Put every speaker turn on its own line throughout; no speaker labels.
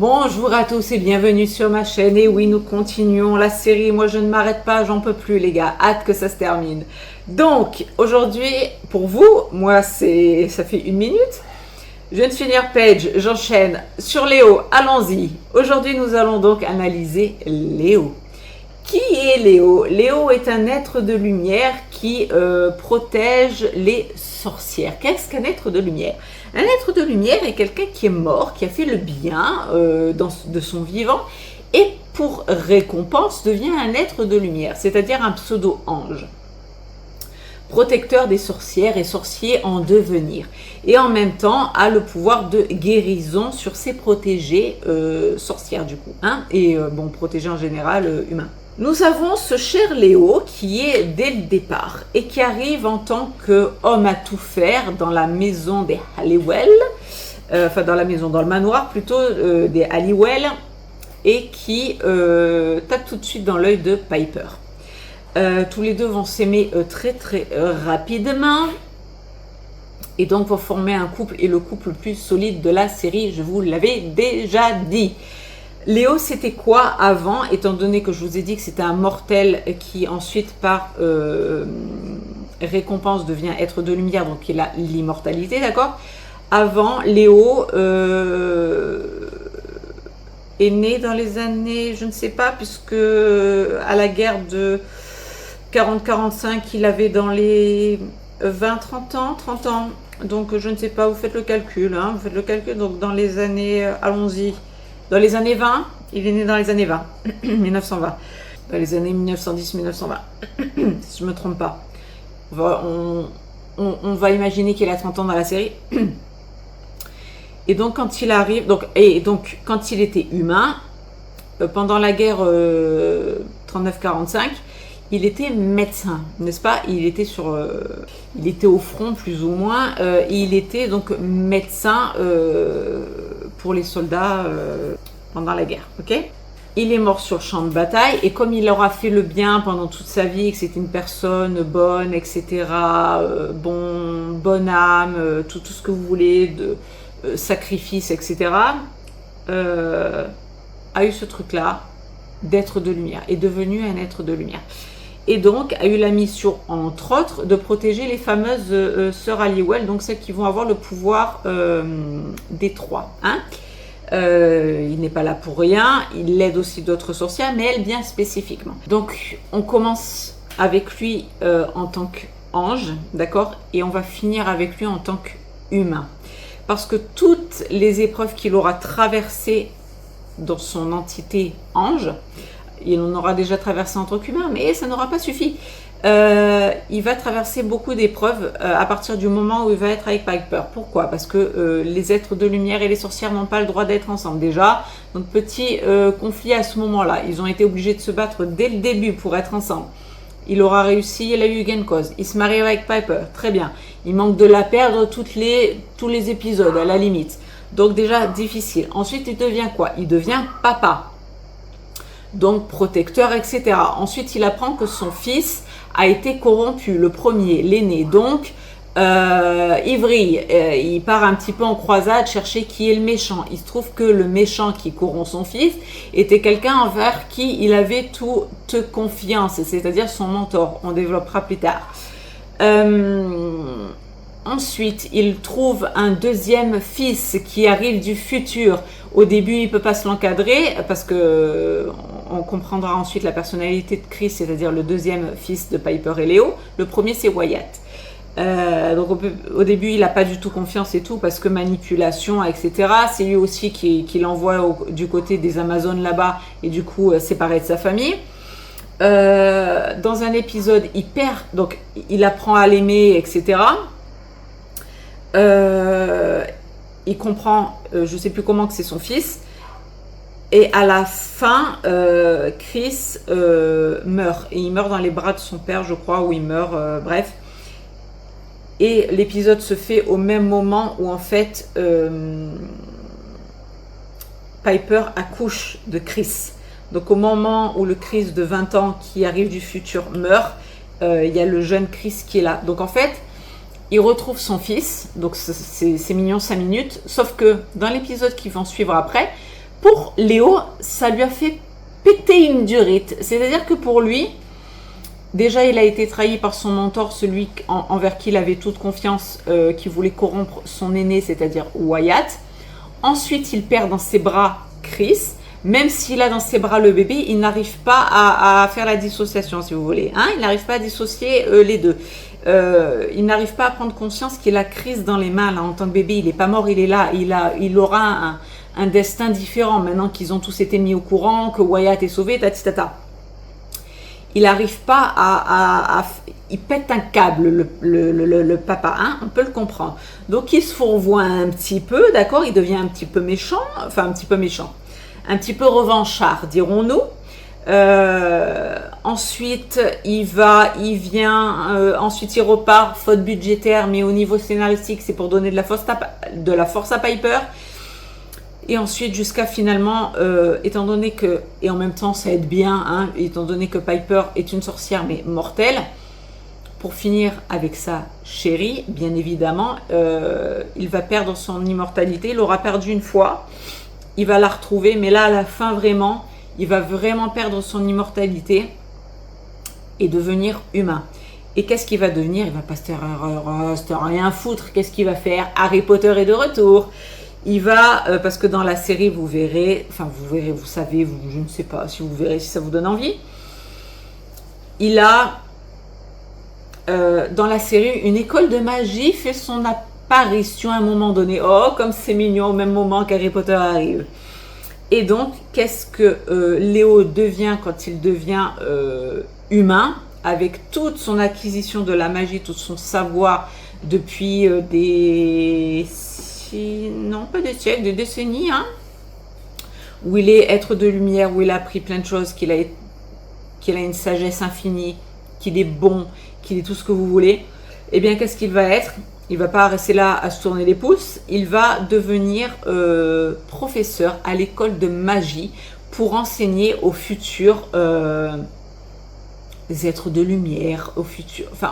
Bonjour à tous et bienvenue sur ma chaîne. Et oui, nous continuons la série. Moi, je ne m'arrête pas, j'en peux plus, les gars. Hâte que ça se termine. Donc, aujourd'hui, pour vous, moi, ça fait 1 minute. Je viens de finir Page, j'enchaîne sur Léo. Allons-y. Aujourd'hui, nous allons donc analyser Léo. Qui est Léo? Léo est un être de lumière qui protège les sorcières. Qu'est-ce qu'un être de lumière? Un être de lumière est quelqu'un qui est mort, qui a fait le bien de son vivant et pour récompense devient un être de lumière, c'est-à-dire un pseudo-ange. Protecteur des sorcières et sorciers en devenir. Et en même temps a le pouvoir de guérison sur ses protégés sorcières du coup. Et protégés en général humains. Nous avons ce cher Léo qui est dès le départ et qui arrive en tant qu'homme à tout faire dans la maison des Halliwell, dans le manoir plutôt des Halliwell, et qui tape tout de suite dans l'œil de Piper. Tous les deux vont s'aimer très rapidement et donc vont former un couple et le couple le plus solide de la série, je vous l'avais déjà dit. Léo, c'était quoi avant, étant donné que je vous ai dit que c'était un mortel qui ensuite par récompense devient être de lumière, donc il a l'immortalité, d'accord? Avant, Léo est né dans les années, je ne sais pas, puisque à la guerre de 40-45, il avait dans les 20-30 ans, donc je ne sais pas, vous faites le calcul, donc dans les années, allons-y, dans les années 20, il est né dans les années 20, 1920, dans les années 1910-1920, si je ne me trompe pas. On va imaginer qu'il a 30 ans dans la série. Et donc quand il arrive, quand il était humain, pendant la guerre 39-45, il était médecin, n'est-ce pas? Il était au front plus ou moins, et il était donc médecin pour les soldats pendant la guerre, ok? Il est mort sur le champ de bataille et comme il aura fait le bien pendant toute sa vie, que c'était une personne bonne, etc., bonne âme, tout ce que vous voulez, de sacrifice, etc., a eu ce truc-là d'être de lumière, est devenu un être de lumière. Et donc a eu la mission, entre autres, de protéger les fameuses sœurs Halliwell, donc celles qui vont avoir le pouvoir des trois. Il n'est pas là pour rien, il aide aussi d'autres sorcières, mais elle bien spécifiquement. Donc on commence avec lui en tant qu'ange, d'accord, et on va finir avec lui en tant qu'humain. Parce que toutes les épreuves qu'il aura traversées dans son entité ange, il en aura déjà traversé en tant qu'humain, mais ça n'aura pas suffi. Il va traverser beaucoup d'épreuves à partir du moment où il va être avec Piper. Pourquoi? Parce que les êtres de lumière et les sorcières n'ont pas le droit d'être ensemble déjà. Donc petit conflit à ce moment-là. Ils ont été obligés de se battre dès le début pour être ensemble. Il aura réussi, il a eu gain de cause. Il se marie avec Piper, très bien. Il manque de la perdre tous les épisodes à la limite. Donc déjà difficile. Ensuite il devient quoi? Il devient papa. Donc protecteur, etc. Ensuite, il apprend que son fils a été corrompu, le premier, l'aîné. Donc, Ivry, il part un petit peu en croisade chercher qui est le méchant. Il se trouve que le méchant qui corrompt son fils était quelqu'un envers qui il avait toute confiance, c'est-à-dire son mentor. On développera plus tard. Ensuite, il trouve un deuxième fils qui arrive du futur. Au début, il ne peut pas se l'encadrer parce que on comprendra ensuite la personnalité de Chris, c'est-à-dire le deuxième fils de Piper et Léo. Le premier, c'est Wyatt. Donc au début, il n'a pas du tout confiance et tout parce que manipulation, etc. C'est lui aussi qui l'envoie du côté des Amazones là-bas et du coup séparé de sa famille. Dans un épisode, il perd, donc il apprend à l'aimer, etc. Il comprend, je ne sais plus comment, que c'est son fils. Et à la fin, Chris meurt. Et il meurt dans les bras de son père, je crois, ou il meurt, bref. Et l'épisode se fait au même moment où, en fait, Piper accouche de Chris. Donc, au moment où le Chris de 20 ans qui arrive du futur meurt, il y a le jeune Chris qui est là. Donc, en fait, il retrouve son fils. Donc, c'est mignon 5 minutes. Sauf que dans l'épisode qui va en suivre après, pour Léo, ça lui a fait péter une durite. C'est-à-dire que pour lui, déjà, il a été trahi par son mentor, celui envers qui il avait toute confiance, qui voulait corrompre son aîné, c'est-à-dire Wyatt. Ensuite, il perd dans ses bras Chris. Même s'il a dans ses bras le bébé, il n'arrive pas à faire la dissociation, si vous voulez. Hein, il n'arrive pas à dissocier les deux. Il n'arrive pas à prendre conscience qu'il a Chris dans les mains. Là, en tant que bébé, il n'est pas mort, il est là. Il aura un destin différent maintenant qu'ils ont tous été mis au courant, que Wyatt est sauvé, tatitata. Il n'arrive pas il pète un câble, le papa, hein, on peut le comprendre. Donc il se fourvoie un petit peu, d'accord, il devient un petit peu méchant, un petit peu revanchard, dirons-nous. Ensuite, ensuite il repart, faute budgétaire, mais au niveau scénaristique, c'est pour donner de la force à Piper. Et ensuite, jusqu'à finalement, étant donné que, et en même temps ça aide bien, hein, étant donné que Piper est une sorcière mais mortelle, pour finir avec sa chérie, bien évidemment, il va perdre son immortalité, il l'aura perdu une fois, il va la retrouver, mais là à la fin vraiment, il va vraiment perdre son immortalité et devenir humain. Et qu'est-ce qu'il va devenir? Il va pas se rien foutre, qu'est-ce qu'il va faire? Harry Potter est de retour. Il va, parce que dans la série, vous savez, je ne sais pas si vous verrez, si ça vous donne envie. Il a, dans la série, une école de magie fait son apparition à un moment donné. Oh, comme c'est mignon, au même moment qu'Harry Potter arrive. Et donc, qu'est-ce que Léo devient quand il devient humain, avec toute son acquisition de la magie, tout son savoir depuis non pas des siècles, des décennies, hein, où il est être de lumière, où il a appris plein de choses, qu'il a une sagesse infinie, qu'il est bon, qu'il est tout ce que vous voulez, eh bien qu'est-ce qu'il va être? Il va pas rester là à se tourner les pouces, il va devenir professeur à l'école de magie pour enseigner aux futurs êtres de lumière,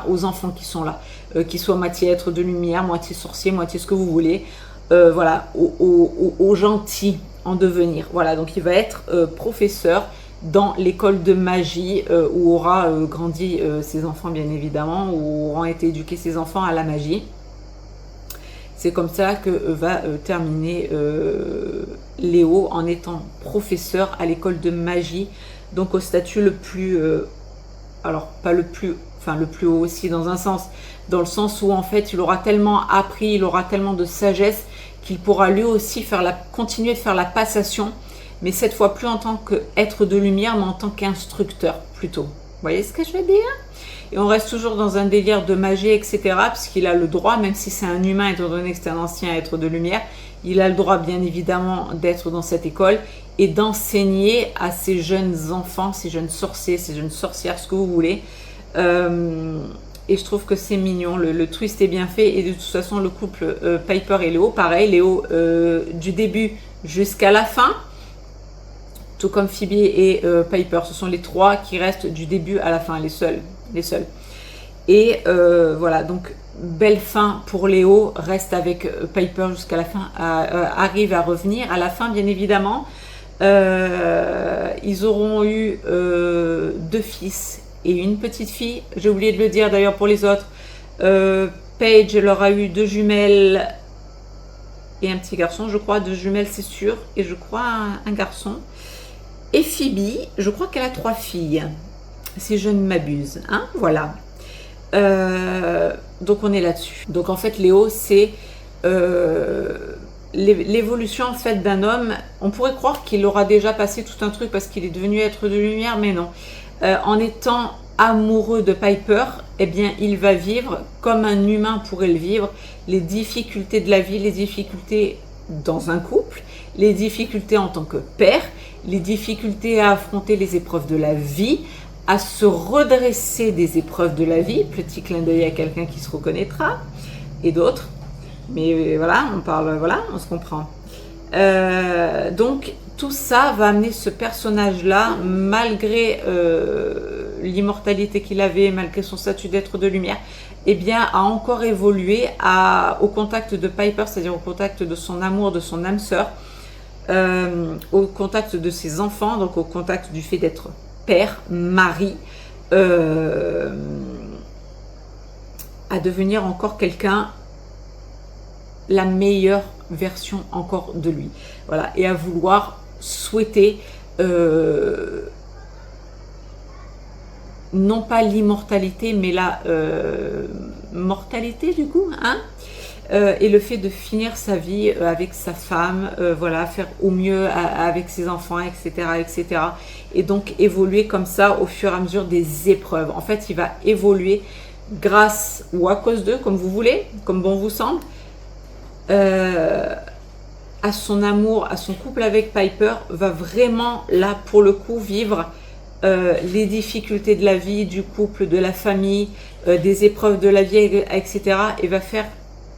aux enfants qui sont là, qui soient moitié êtres de lumière, moitié sorciers, moitié ce que vous voulez, voilà, aux gentils en devenir. Voilà, donc il va être professeur dans l'école de magie où aura grandi ses enfants, bien évidemment, où auront été éduqués ses enfants à la magie. C'est comme ça que va terminer Léo en étant professeur à l'école de magie, donc au statut le plus... alors pas le plus, enfin le plus haut aussi dans un sens, dans le sens où en fait il aura tellement appris, il aura tellement de sagesse qu'il pourra lui aussi continuer de faire la passation, mais cette fois plus en tant qu'être de lumière, mais en tant qu'instructeur plutôt. Vous voyez ce que je veux dire? Et on reste toujours dans un délire de magie, etc. Puisqu'il a le droit, même si c'est un humain, étant donné que c'est un ancien être de lumière, il a le droit bien évidemment d'être dans cette école et d'enseigner à ces jeunes enfants, ces jeunes sorciers, ces jeunes sorcières, ce que vous voulez. Et je trouve que c'est mignon, le twist est bien fait. Et de toute façon, le couple Piper et Léo, pareil, Léo du début jusqu'à la fin, tout comme Phoebe et Piper, ce sont les trois qui restent du début à la fin, les seuls. Et voilà, donc belle fin pour Léo, reste avec Piper jusqu'à la fin, arrive à revenir. À la fin, bien évidemment, ils auront eu 2 fils et une petite fille. J'ai oublié de le dire d'ailleurs pour les autres. Paige leur a eu 2 jumelles et un petit garçon, je crois. 2 jumelles, c'est sûr, et je crois un garçon. Et Phoebe, je crois qu'elle a 3 filles, si je ne m'abuse. Hein, voilà. Donc on est là-dessus. Donc en fait, Léo, c'est l'évolution en fait d'un homme. On pourrait croire qu'il aura déjà passé tout un truc parce qu'il est devenu être de lumière, mais non. En étant amoureux de Piper, eh bien, il va vivre comme un humain pourrait le vivre, les difficultés de la vie, les difficultés dans un couple, les difficultés en tant que père, les difficultés à affronter les épreuves de la vie, à se redresser des épreuves de la vie, petit clin d'œil à quelqu'un qui se reconnaîtra, et d'autres. Mais voilà, on se comprend. Donc, tout ça va amener ce personnage-là, malgré l'immortalité qu'il avait, malgré son statut d'être de lumière, eh bien, à encore évoluer au contact de Piper, c'est-à-dire au contact de son amour, de son âme sœur, au contact de ses enfants, donc au contact du fait d'être père, mari, à devenir encore quelqu'un, la meilleure version encore de lui. Voilà, et à vouloir souhaiter non pas l'immortalité, mais la mortalité du coup, hein, et le fait de finir sa vie avec sa femme, voilà, faire au mieux avec ses enfants, etc., etc. Et donc évoluer comme ça au fur et à mesure des épreuves. En fait, il va évoluer grâce ou à cause d'eux, comme vous voulez, comme bon vous semble, à son amour, à son couple avec Piper, va vraiment là pour le coup vivre les difficultés de la vie, du couple, de la famille, des épreuves de la vie, etc. Et va faire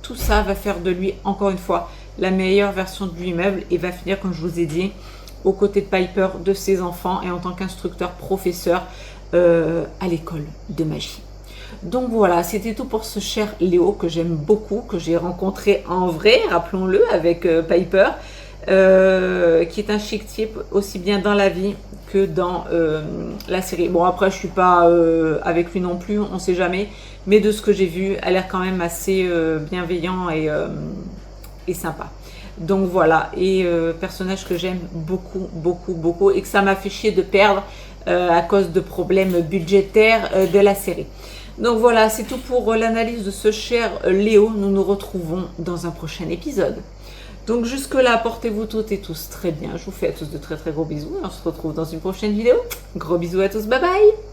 tout ça, va faire de lui encore une fois la meilleure version de lui-même et va finir, comme je vous ai dit, aux côtés de Piper, de ses enfants et en tant qu'instructeur professeur à l'école de magie. Donc voilà, c'était tout pour ce cher Léo que j'aime beaucoup, que j'ai rencontré en vrai, rappelons-le, avec Piper, qui est un chic type aussi bien dans la vie que dans la série. Bon, après, je suis pas avec lui non plus, on sait jamais, mais de ce que j'ai vu, elle a l'air quand même assez bienveillant et sympa. Donc voilà, et personnage que j'aime beaucoup, beaucoup, beaucoup, et que ça m'a fait chier de perdre à cause de problèmes budgétaires de la série. Donc voilà, c'est tout pour l'analyse de ce cher Léo. Nous nous retrouvons dans un prochain épisode. Donc jusque là, portez-vous toutes et tous très bien. Je vous fais à tous de très très gros bisous. On se retrouve dans une prochaine vidéo. Gros bisous à tous, bye bye.